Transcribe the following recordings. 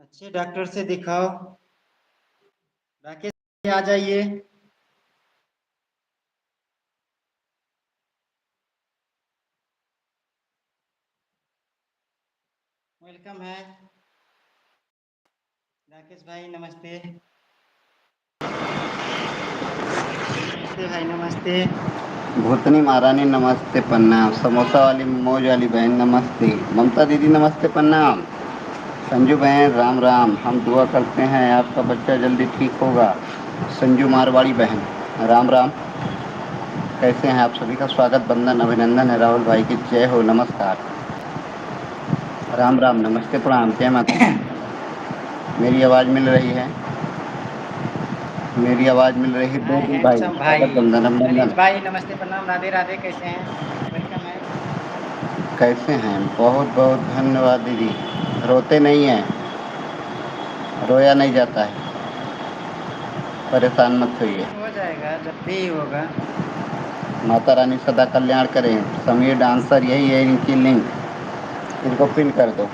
अच्छे डॉक्टर से दिखाओ। राकेश जी, आ जाइए। वेलकम है। राकेश भाई नमस्ते। नमस्ते भाई नमस्ते। भूतनी महारानी नमस्ते प्रणाम। समोसा वाली मौज वाली बहन नमस्ते। ममता दीदी नमस्ते प्रणाम। संजू बहन राम राम। हम दुआ करते हैं आपका बच्चा जल्दी ठीक होगा। संजू मारवाड़ी बहन राम राम। कैसे हैं आप सभी का स्वागत बंदन अभिनंदन है। राहुल भाई की जय हो। नमस्कार राम राम नमस्ते प्रणाम जय माता दी। मेरी आवाज़ मिल रही है? मेरी आवाज़ मिल रही है? दो हाय दी भाई हैंडसम भाई। स्वागत बंदन ललित अभिनंदन। भाई नमस्ते प्रणाम राधे राधे, कैसे हैं? वेलकम है। कैसे हैं? बहुत बहुत धन्यवाद दीदी। रोते नहीं हैं, रोया नहीं जाता है, परेशान मत होइए। ठीक हो जाएगा जब भी होगा। माता रानी सदा कल्याण करें। समीर डांसर यही है इनकी लिंक, इनको पिन कर दो।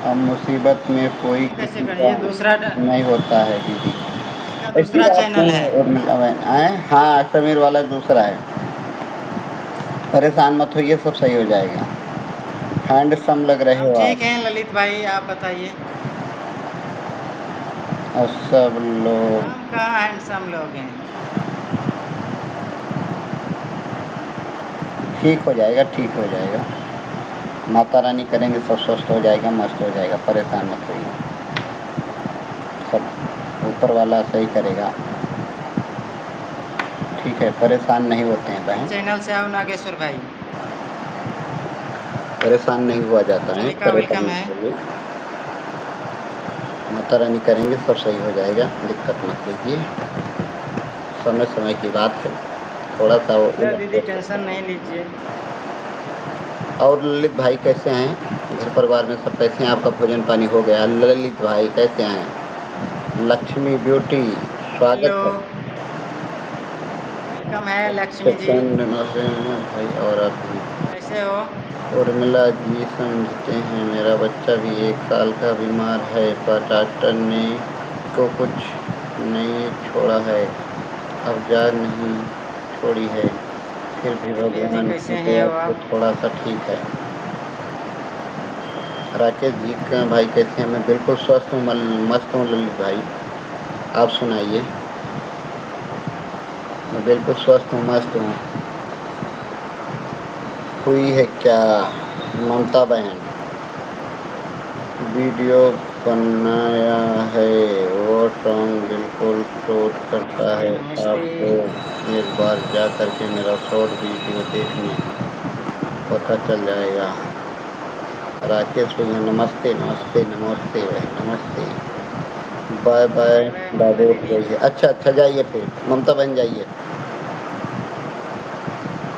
अब मुसीबत में कोई पिन कैसे किसी करें? का ये दूसरा नहीं होता है दीदी। इसका ऐसी दूसरा बात चैनल नहीं है। है उर्मिला बहन आए। हाँ समीर वाला दूसरा है। परेशान मत होइए, सब सही हो जाएगा। हैंडसम लग रहे हम हो ठीक आप। हैं ललित भाई, आप बताइए। और सब लोग हम कहाँ हैंडसम लोग हैं। ठीक हो जाएगा, ठीक हो जाएगा। माता रानी करेंगे सब स्वस्थ हो जाएगा, मस्त हो जाएगा। परेशान मत होइए, सब ऊपर वाला सही करेगा। ठीक है, परेशान नहीं होते हैं किस बहन, चैनल से आओ नागेश्वर भाई? परेशान नहीं हुआ जाता है। अंजलिका परेशान वेलकम है। मत होइए, माता रानी करेंगे सब सही हो जाएगा। दिक्कत मत लीजिए, समय समय की बात है, थोड़ा सा वो अच्छा उलट दीदी हो सकता टेंशन नहीं है। लीजिए। और ललित भाई कैसे हैं? घर परिवार में सब कैसे हैं? आपका भोजन पानी हो गया? ललित भाई कैसे हैं? लक्ष्मी ब्यूटी हेलो, स्वागत है। वेलकम है लक्ष्मी जी। सेकंड भाई और आप भी। कैसे हो? उर्मिला जी समझते हैं मेरा बच्चा भी 1 साल का बीमार है, पर डॉक्टर ने को कुछ नहीं छोड़ा है, अब जाग नहीं छोड़ी है, फिर भी राकेश जी भगवान कैसे की हैं दया हो से आप? थोड़ा सा ठीक है। राकेश जी का भाई कैसे हैं? मैं बिल्कुल स्वस्थ हूँ, मस्त हूँ ललित भाई। आप सुनाइए। मैं बिल्कुल स्वस्थ हूँ, मस्त हूँ। हुई है क्या ममता बहन? वीडियो बनाया है, वो सॉन्ग बिल्कुल शूट करता नमस्ते है। नमस्ते। आपको एक बार जा कर के मेरा शॉर्ट वीडियो देखने पता चल जाएगा। राकेश भैया नमस्ते नमस्ते नमस्ते बहन नमस्ते। Bye bye. Bye bye Mamta दादू उठ दीदी। गई है। अच्छा अच्छा जाइए, फिर ममता बहन जाइए।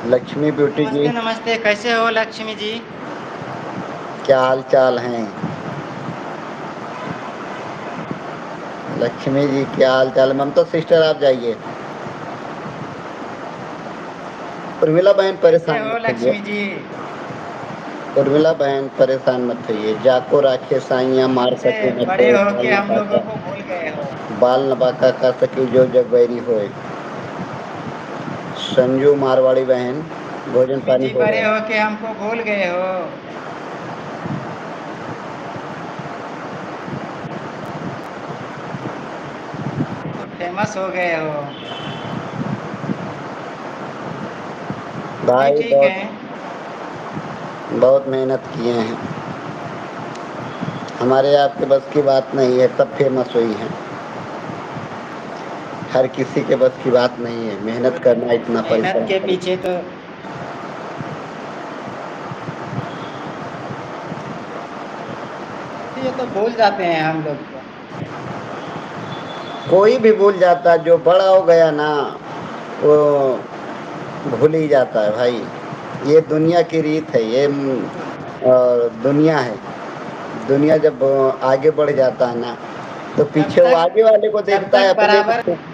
लक्ष्मी ब्यूटी जी नमस्ते नमस्ते, कैसे हो लक्ष्मी जी? क्या हाल चाल हैं? लक्ष्मी जी क्या हाल चाल? ममता सिस्टर आप जाइए। उर्मिला बहन कैसे परेशान हो मत होइए। लक्ष्मी जी? उर्मिला बहन परेशान मत होइए। जाको राखे साइया मार कैसे सके न बड़े कोई, हो बाल के न हम लोगों बाका, को भूल गए हो? बाल न बाका का सकी जो जग बैरी होए। संजू मारवाड़ी बहन भोजन लक्ष्मी पानी जी हो बड़े गया? हो के हमको भूल गए हो? अब तो फेमस हो गए हो। हम भी भाई ठीक बहुत हैं। बहुत मेहनत किए हैं, हमारे आपके बस की बात नहीं है, तब फेमस हुई हैं। हर किसी के बस की बात नहीं है, मेहनत और करना, इतना मेहनत परिश्रम के करना। पीछे तो ये तो भूल जाते हैं हम लोग को। कोई भी भूल जाता है, जो बड़ा हो गया ना वो भूल ही जाता है भाई। ये दुनिया की रीत है, ये दुनिया है। दुनिया जब आगे बढ़ जाता है ना, तो जब पीछे वो तक आगे वाले को जब देखता है, तक अपने बराबर